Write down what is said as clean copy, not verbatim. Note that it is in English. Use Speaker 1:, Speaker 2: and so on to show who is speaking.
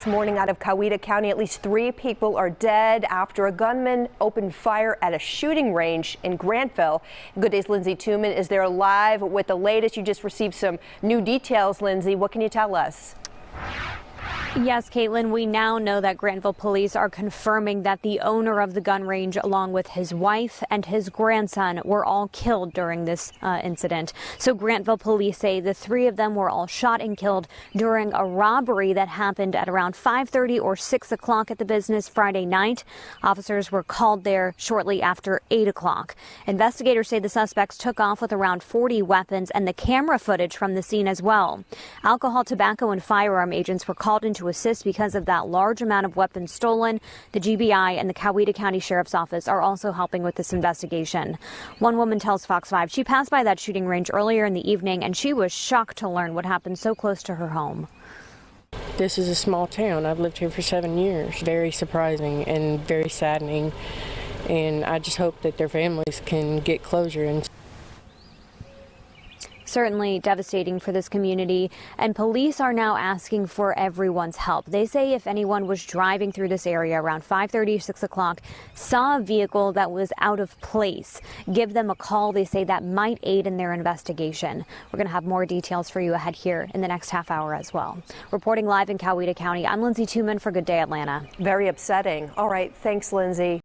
Speaker 1: This morning out of Coweta County, at least 3 people are dead after a gunman opened fire at a shooting range in Grantville. Good Day's Lindsay Tuman is there live with the latest. You just received some new details, Lindsay. What can you tell us?
Speaker 2: Yes, Caitlin, we now know that Grantville police are confirming that the owner of the gun range, along with his wife and his grandson, were all killed during this incident. So Grantville police say the 3 of them were all shot and killed during a robbery that happened at around 5:30 or 6 o'clock at the business Friday night. Officers were called there shortly after 8 o'clock. Investigators say the suspects took off with around 40 weapons and the camera footage from the scene as well. Alcohol, tobacco, and firearm agents were called in to assist because of that large amount of weapons stolen. The GBI and the Coweta County Sheriff's Office are also helping with this investigation. One woman tells Fox 5 she passed by that shooting range earlier in the evening and she was shocked to learn what happened so close to her home.
Speaker 3: This is a small town. I've lived here for 7 years. Very surprising and very saddening. And I just hope that their families can get closure. And
Speaker 2: certainly devastating for this community, and police are now asking for everyone's help. They say if anyone was driving through this area around 5:30, 6 o'clock, saw a vehicle that was out of place, give them a call. They say that might aid in their investigation. We're going to have more details for you ahead here in the next half hour as well. Reporting live in Coweta County, I'm Lindsay Tuman for Good Day Atlanta.
Speaker 1: Very upsetting. All right, thanks, Lindsay.